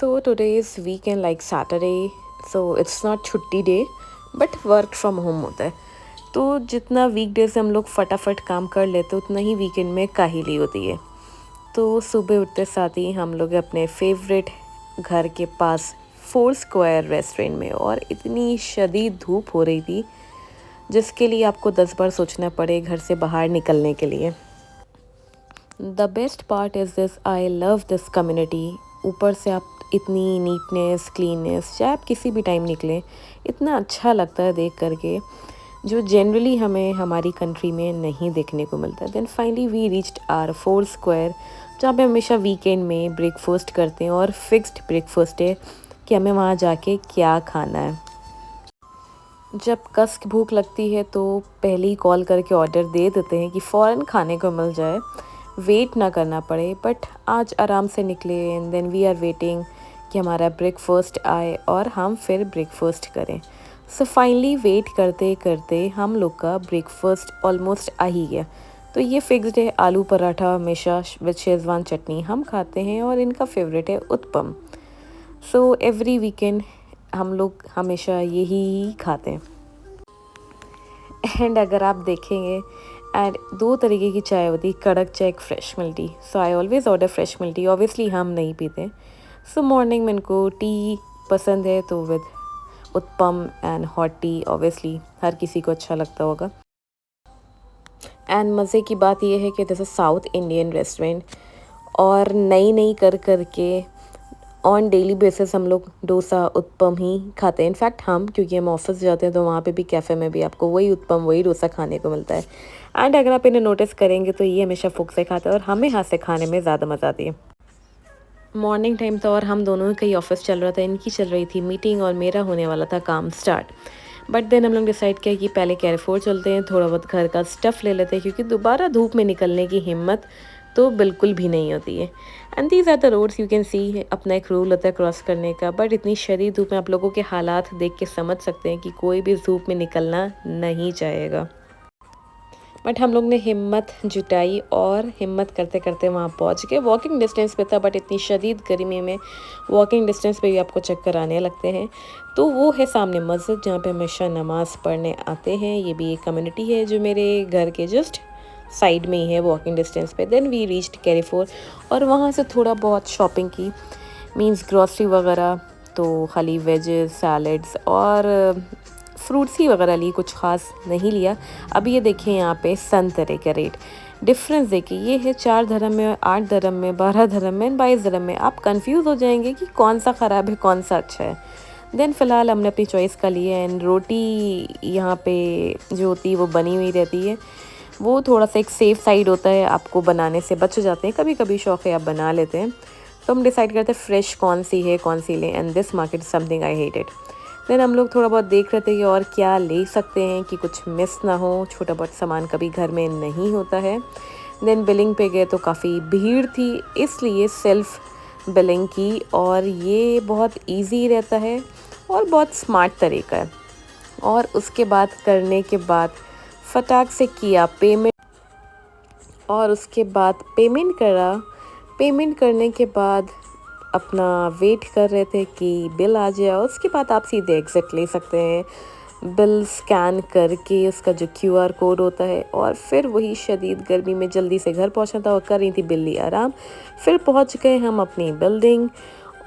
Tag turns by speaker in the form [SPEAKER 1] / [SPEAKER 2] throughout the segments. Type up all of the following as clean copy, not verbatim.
[SPEAKER 1] So today is weekend like Saturday, so it's not छुट्टी day but work from home होता है। तो जितना वीकडे से हम लोग फटाफट काम कर लेते उतना ही वीकेंड में काहली होती है। तो सुबह उठते साथ ही हम लोग अपने फेवरेट घर के पास फोर स्क्वायर रेस्टोरेंट में, और इतनी शदीद धूप हो रही थी जिसके लिए आपको 10 बार सोचना पड़े घर से बाहर निकलने के लिए। The best part is this, I love this community. ऊपर से आप इतनी नीटनेस क्लीननेस, चाहे आप किसी भी टाइम निकलें, इतना अच्छा लगता है देख करके, जो जनरली हमें हमारी कंट्री में नहीं देखने को मिलता। Then finally we reached our four square, जहाँ पे हमेशा वीकेंड में ब्रेकफास्ट करते हैं, और फिक्स्ड ब्रेकफास्ट है कि हमें वहाँ जाके क्या खाना है। जब कस भूख लगती है तो पहले ही कॉल करके ऑर्डर दे देते हैं कि फ़ौरन खाने को मिल जाए, वेट ना करना पड़े। बट आज आराम से निकले and then we are waiting कि हमारा ब्रेकफास्ट आए और हम फिर ब्रेकफास्ट करें। सो फाइनली वेट करते करते हम लोग का ब्रेकफास्ट ऑलमोस्ट आ ही गया। तो ये फिक्स्ड है, आलू पराठा हमेशा विद शेज़वान चटनी हम खाते हैं, और इनका फेवरेट है उत्पम। सो एवरी वीकेंड हम लोग हमेशा यही खाते हैं। एंड अगर आप देखेंगे, एंड दो तरीके की चाय होती, कड़क चाय, एक fresh milk tea. So I always order fresh milk tea, obviously हम नहीं पीते। सो मॉर्निंग में इनको टी पसंद है तो with uttapam and hot tea, obviously हर किसी को अच्छा लगता होगा। एंड मज़े की बात यह है कि this is south Indian restaurant, और नई नई कर करके ऑन डेली बेसिस हम लोग डोसा उत्पम ही खाते हैं। इनफैक्ट हम, क्योंकि हम ऑफिस जाते हैं तो वहाँ पे भी कैफ़े में भी आपको वही उत्पम वही डोसा खाने को मिलता है। एंड अगर आप इन्हें नोटिस करेंगे तो ये हमेशा फुक से खाते हैं, और हमें हाथ से खाने में ज़्यादा मज़ा आती है। मॉर्निंग टाइम था और हम दोनों का ही ऑफिस चल रहा था, इनकी चल रही थी मीटिंग और मेरा होने वाला था काम स्टार्ट। बट देन हम लोग डिसाइड किया कि पहले कैरेफोर चलते हैं, थोड़ा बहुत घर का स्टफ़ ले लेते हैं, क्योंकि दोबारा धूप में निकलने की हिम्मत तो बिल्कुल भी नहीं होती है। And these are the roads, you can see, अपना एक रूल होता है क्रॉस करने का। बट इतनी शदीद धूप में आप लोगों के हालात देख के समझ सकते हैं कि कोई भी धूप में निकलना नहीं चाहेगा। बट हम लोग ने हिम्मत जुटाई और हिम्मत करते करते वहाँ पहुँच गए। वॉकिंग डिस्टेंस पे था, बट इतनी शदीद गर्मी में वॉकिंग डिस्टेंस पे भी आपको चक्कर आने लगते हैं। तो वो है सामने मस्जिद, जहाँ पे हमेशा नमाज़ पढ़ने आते हैं। ये भी एक कम्युनिटी है जो मेरे घर के जस्ट साइड में ही है, वॉकिंग डिस्टेंस पे। देन वी रीच्ड कैरीफोर, और वहाँ से थोड़ा बहुत शॉपिंग की, मीन्स ग्रॉसरी वगैरह, तो खाली वेजेस, सैलड्स और फ्रूट्स ही वगैरह ली, कुछ ख़ास नहीं लिया। अब ये देखिए यहाँ पे संतरे का रेट डिफरेंस देखिए, ये है 4 धर्म में, 8 धर्म में, 12 धर्म में, 22 धर्म में। आप कंफ्यूज हो जाएंगे कि कौन सा ख़राब है कौन सा अच्छा है। देन फ़िलहाल हमने अपनी चॉइस का लिया। एंड रोटी यहाँ पे जो होती है वो बनी हुई रहती है, वो थोड़ा सा एक सेफ़ साइड होता है, आपको बनाने से बच जाते हैं। कभी कभी शौक़ है आप बना लेते हैं, तो हम डिसाइड करते हैं फ्रेश कौन सी है कौन सी लें। And this market something I hate it. Then हम लोग थोड़ा बहुत देख रहे थे कि और क्या ले सकते हैं कि कुछ मिस ना हो, छोटा बहुत सामान कभी घर में नहीं होता है। देन बिलिंग पे गए तो काफ़ी भीड़ थी, इसलिए सेल्फ़ बिलिंग की, और ये बहुत इजी रहता है और बहुत स्मार्ट तरीका है। और उसके बाद करने के बाद फटाक से किया पेमेंट, और उसके बाद पेमेंट करा। पेमेंट करने के बाद अपना वेट कर रहे थे कि बिल आ जाए, उसके बाद आप सीधे एग्ज़िट ले सकते हैं। बिल स्कैन करके उसका जो क्यूआर कोड होता है, और फिर वही शदीद गर्मी में जल्दी से घर पहुंचना था, और कर रही थी बिल्ली आराम। फिर पहुंच गए हम अपनी बिल्डिंग,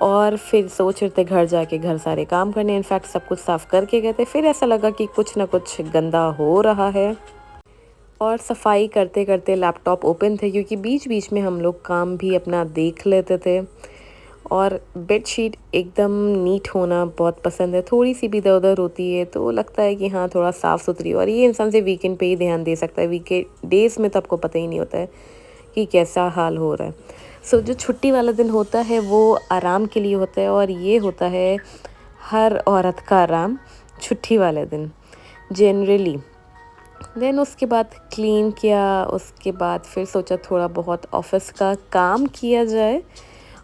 [SPEAKER 1] और फिर सोच रहे थे घर जाके घर सारे काम करने। इनफैक्ट सब कुछ साफ़ करके गए थे। फिर ऐसा लगा कि कुछ ना कुछ गंदा हो रहा है, और सफाई करते करते लैपटॉप ओपन थे, क्योंकि बीच बीच में हम लोग काम भी अपना देख लेते थे। और बेडशीट एकदम नीट होना बहुत पसंद है, थोड़ी सी भी इधर उधर होती है तो लगता है कि हाँ थोड़ा साफ़ सुथरी। और ये इंसान से वीकेंड पे ही ध्यान दे सकता है, वीकेंड डेज़ में तो आपको पता ही नहीं होता है कि कैसा हाल हो रहा है। सो जो छुट्टी वाला दिन होता है वो आराम के लिए होता है, और ये होता है हर औरत का आराम, छुट्टी वाले दिन जनरली। देन उसके बाद क्लीन किया, उसके बाद फिर सोचा थोड़ा बहुत ऑफिस का काम किया जाए,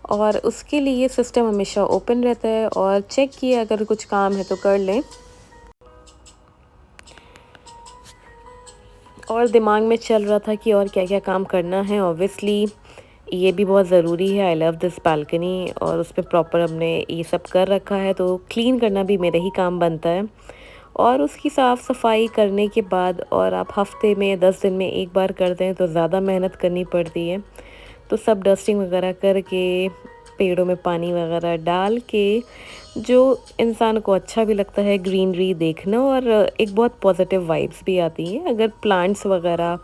[SPEAKER 1] और उसके लिए सिस्टम हमेशा ओपन रहता है, और चेक किए अगर कुछ काम है तो कर लें। और दिमाग में चल रहा था कि और क्या क्या काम करना है। ऑब्वियसली ये भी बहुत ज़रूरी है। आई लव दिस बालकनी और उसमें प्रॉपर हमने ये सब कर रखा है, तो क्लीन करना भी मेरा ही काम बनता है। और उसकी साफ़ सफाई करने के बाद और आप हफ्ते में 10 दिन में एक बार करते हैं तो ज़्यादा मेहनत करनी पड़ती है। तो सब डस्टिंग वगैरह करके, पेड़ों में पानी वगैरह डाल के, जो इंसान को अच्छा भी लगता है ग्रीनरी देखना, और एक बहुत पॉजिटिव वाइब्स भी आती हैं। अगर प्लांट्स वगैरह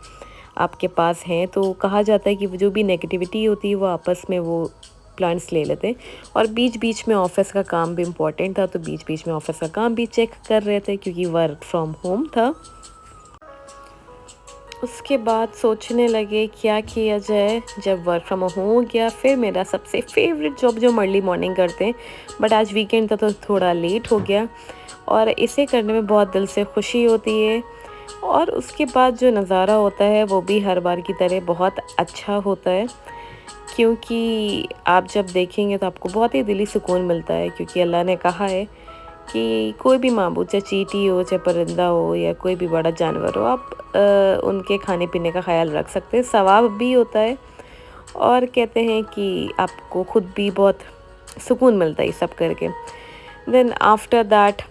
[SPEAKER 1] आपके पास हैं तो कहा जाता है कि वो जो भी नेगेटिविटी होती है वो आपस में वो प्लांट्स ले लेते हैं। और बीच बीच में ऑफिस का काम भी इम्पोर्टेंट था, तो बीच बीच में ऑफिस का काम भी चेक कर रहे थे क्योंकि वर्क फ्रॉम होम था। उसके बाद सोचने लगे क्या किया जाए। जब वर्क फ्रॉम होम हो गया, फिर मेरा सबसे फेवरेट जॉब जो अर्ली मॉर्निंग करते हैं, बट आज वीकेंड था तो थोड़ा लेट हो गया, और इसे करने में बहुत दिल से खुशी होती है। और उसके बाद जो नज़ारा होता है वो भी हर बार की तरह बहुत अच्छा होता है, क्योंकि आप जब देखेंगे तो आपको बहुत ही दिली सुकून मिलता है, क्योंकि अल्लाह ने कहा है कि कोई भी माबूद, चाहे चींटी हो, चाहे परिंदा हो, या कोई भी बड़ा जानवर हो, आप उनके खाने पीने का ख्याल रख सकते हैं। सवाब भी होता है, और कहते हैं कि आपको खुद भी बहुत सुकून मिलता है ये सब करके। देन आफ्टर दैट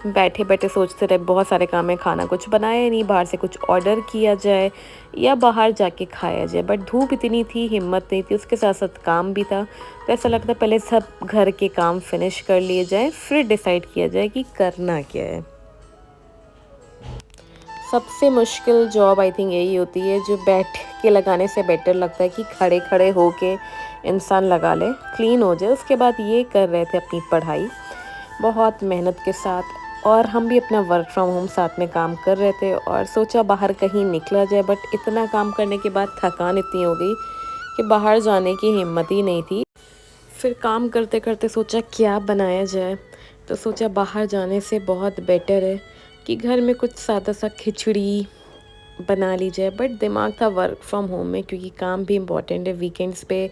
[SPEAKER 1] बैठे बैठे सोचते रहे, बहुत सारे काम है, खाना कुछ बनाया नहीं, बाहर से कुछ ऑर्डर किया जाए या बाहर जाके खाया जाए, बट धूप इतनी थी, हिम्मत नहीं थी, उसके साथ साथ काम भी था। तो ऐसा लगता है पहले सब घर के काम फिनिश कर लिए जाए, फिर डिसाइड किया जाए कि करना क्या है। सबसे मुश्किल जॉब आई थिंक यही होती है, जो बैठ के लगाने से बेटर लगता है कि खड़े खड़े होके इंसान लगा ले, क्लीन हो जाए। उसके बाद ये कर रहे थे अपनी पढ़ाई बहुत मेहनत के साथ, और हम भी अपना वर्क फ्रॉम होम साथ में काम कर रहे थे, और सोचा बाहर कहीं निकला जाए, बट इतना काम करने के बाद थकान इतनी हो गई कि बाहर जाने की हिम्मत ही नहीं थी। फिर काम करते करते सोचा क्या बनाया जाए, तो सोचा बाहर जाने से बहुत बेटर है कि घर में कुछ सादा सा खिचड़ी बना ली जाए। बट दिमाग था वर्क फ्रॉम होम में, क्योंकि काम भी इम्पोर्टेंट है, वीकेंड्स पे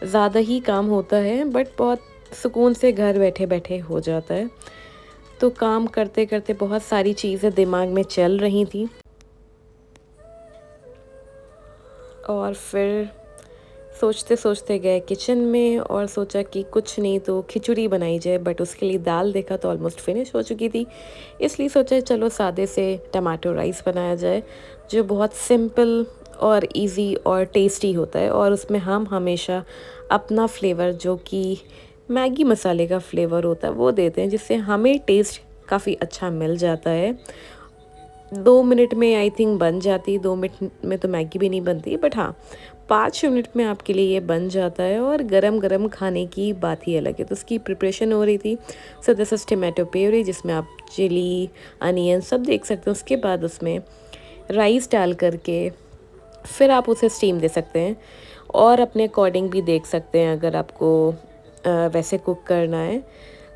[SPEAKER 1] ज़्यादा ही काम होता है, बट बहुत सुकून से घर बैठे बैठे हो जाता है। तो काम करते करते बहुत सारी चीज़ें दिमाग में चल रही थी, और फिर सोचते सोचते गए किचन में और सोचा कि कुछ नहीं तो खिचड़ी बनाई जाए, बट उसके लिए दाल देखा तो ऑलमोस्ट फिनिश हो चुकी थी, इसलिए सोचा चलो सादे से टमाटो राइस बनाया जाए, जो बहुत सिंपल और इजी और टेस्टी होता है। और उसमें हम हमेशा अपना फ्लेवर, जो कि मैगी मसाले का फ्लेवर होता है, वो देते हैं, जिससे हमें टेस्ट काफ़ी अच्छा मिल जाता है। 2 मिनट में आई थिंक बन जाती, 2 मिनट में तो मैगी भी नहीं बनती, बट हाँ 5 मिनट में आपके लिए ये बन जाता है, और गरम गरम खाने की बात ही अलग है। तो उसकी प्रिपरेशन हो रही थी। So this is tomato puree, जिसमें आप चिली, अनियन सब देख सकते हैं। उसके बाद उसमें राइस डाल करके फिर आप उसे स्टीम दे सकते हैं, और अपने अकॉर्डिंग भी देख सकते हैं अगर आपको वैसे कुक करना है।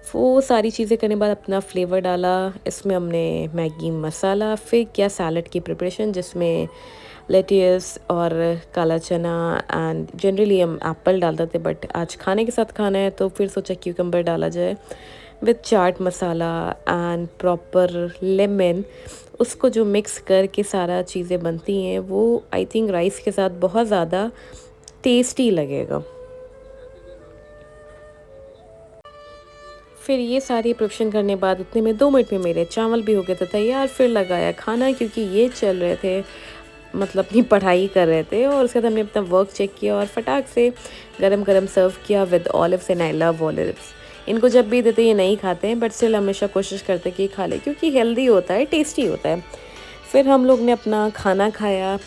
[SPEAKER 1] वो सारी चीज़ें करने के बाद अपना फ्लेवर डाला, इसमें हमने मैगी मसाला, फिर किया सैलड की प्रिपरेशन, जिसमें लेट्यूस और काला चना, एंड जनरली हम एप्पल डालते थे, बट आज खाने के साथ खाना है तो फिर सोचा क्यूकम्बर डाला जाए, with chaat masala and proper lemon. उसको जो मिक्स करके सारा चीज़ें बनती हैं, वो आई थिंक राइस के साथ बहुत ज़्यादा टेस्टी लगेगा। फिर ये सारी प्रिपरेशन करने बाद उतने में 2 मिनट में मेरे चावल भी हो गए थे तैयार। फिर लगाया खाना, क्योंकि ये चल रहे थे, मतलब अपनी पढ़ाई कर रहे थे, और उसके बाद हमने अपना वर्क चेक किया और फटाक से गरम गरम सर्व किया with olives, and I love olives. इनको जब भी देते ये नहीं खाते हैं, बट स्टिल हमेशा कोशिश करते कि खा ले, क्योंकि हेल्दी होता है, टेस्टी होता है। फिर हम लोग ने अपना खाना खाया,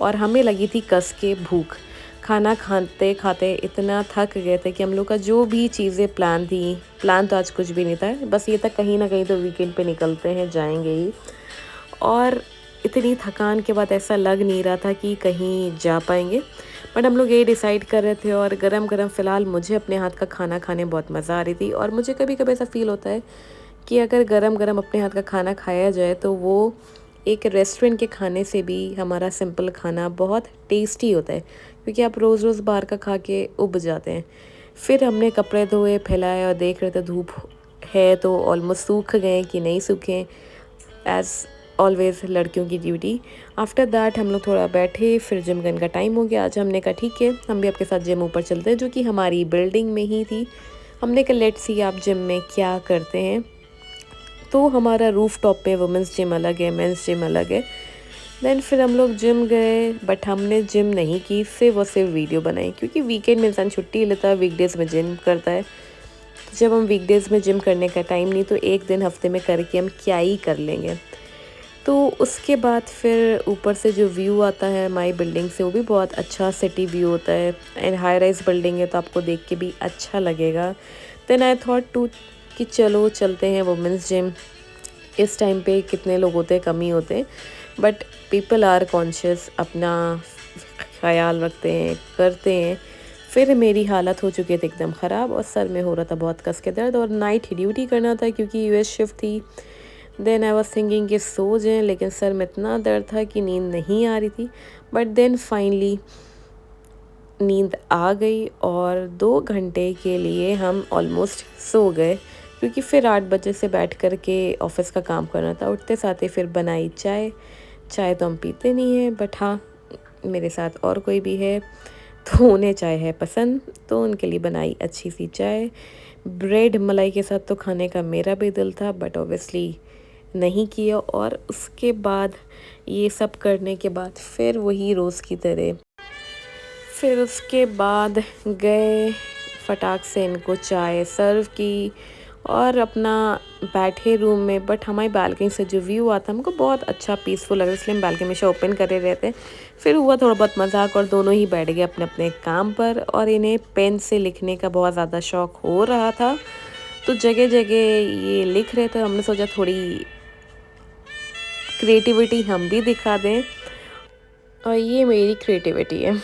[SPEAKER 1] और हमें लगी थी कस के भूख। खाना खाते खाते इतना थक गए थे कि हम लोग का जो भी चीज़ें प्लान तो आज कुछ भी नहीं था, बस ये था कहीं ना कहीं तो वीकेंड पे निकलते हैं, जाएंगे ही। और इतनी थकान के बाद ऐसा लग नहीं रहा था कि कहीं जा पाएंगे, बट हम लोग ये डिसाइड कर रहे थे। और गरम गरम फ़िलहाल मुझे अपने हाथ का खाना खाने बहुत मज़ा आ रही थी, और मुझे कभी कभी ऐसा फ़ील होता है कि अगर गरम गरम अपने हाथ का खाना खाया जाए तो वो एक रेस्टोरेंट के खाने से भी हमारा सिंपल खाना बहुत टेस्टी होता है, क्योंकि आप रोज़ रोज़ बाहर का खा के उब जाते हैं। फिर हमने कपड़े धोए, फैलाए, और देख रहे थे धूप है तो ऑलमोस्ट सूख गए कि नहीं सूखे। एज़ ऑलवेज लड़कियों की ड्यूटी। आफ्टर दैट हम लोग थोड़ा बैठे, फिर जिम करने का टाइम हो गया। आज हमने कहा ठीक है हम भी आपके साथ जिम ऊपर चलते हैं, जो कि हमारी बिल्डिंग में ही थी। हमने कहा लेट्स सी आप जिम में क्या करते हैं। तो हमारा रूफ टॉप पे वुमेंस जिम अलग है, मेंस जिम अलग है। देन फिर हम लोग जिम गए, बट हमने जिम नहीं की, सिर्फ और सिर्फ वीडियो बनाई, क्योंकि वीकेंड में इंसान छुट्टी लेता है, वीकडेज़ में जिम करता है। तो जब हम वीकडेज़ में जिम करने का टाइम नहीं, तो एक दिन हफ्ते में करके हम क्या ही कर लेंगे। तो उसके बाद फिर ऊपर से जो व्यू आता है हमारी बिल्डिंग से, वो भी बहुत अच्छा सिटी व्यू होता है, एंड हाई राइज बिल्डिंग है तो आपको देख के भी अच्छा लगेगा। देन आई थॉट टू कि चलो चलते हैं वुमेंस जिम। इस टाइम पे कितने लोग होते हैं, कम ही होते हैं, बट पीपल आर कॉन्शियस, अपना ख्याल रखते हैं, करते हैं। फिर मेरी हालत हो चुकी थी एकदम ख़राब, और सर में हो रहा था बहुत कस के दर्द, और नाइट ही ड्यूटी करना था क्योंकि यूएस शिफ्ट थी। देन आई वाज थिंकिंग कि सो जाएं, लेकिन सर में इतना दर्द था कि नींद नहीं आ रही थी। बट देन फाइनली नींद आ गई, और 2 घंटे के लिए हम ऑलमोस्ट सो गए, क्योंकि फिर 8 बजे से बैठ कर के ऑफिस का काम करना था। उठते साथ ही फिर बनाई चाय। चाय तो हम पीते नहीं हैं, बट हाँ मेरे साथ और कोई भी है तो उन्हें चाय है पसंद, तो उनके लिए बनाई अच्छी सी चाय। ब्रेड मलाई के साथ तो खाने का मेरा भी दिल था, बट ऑब्वियसली नहीं किया। और उसके बाद ये सब करने के बाद फिर वही रोज़ की तरह, फिर उसके बाद गए, फटाक से इनको चाय सर्व की, और अपना बैठे रूम में। बट हमारी बालकनी से जो व्यू आता हमको बहुत अच्छा पीसफुल लगा, इसलिए हम बालकनी हमेशा ओपन करे रहते हैं। फिर हुआ थोड़ा बहुत मजाक, और दोनों ही बैठ गए अपने अपने काम पर, और इन्हें पेन से लिखने का बहुत ज़्यादा शौक़ हो रहा था, तो जगह जगह ये लिख रहे थे। हमने सोचा थोड़ी क्रिएटिविटी हम भी दिखा दें, और ये मेरी क्रिएटिविटी है।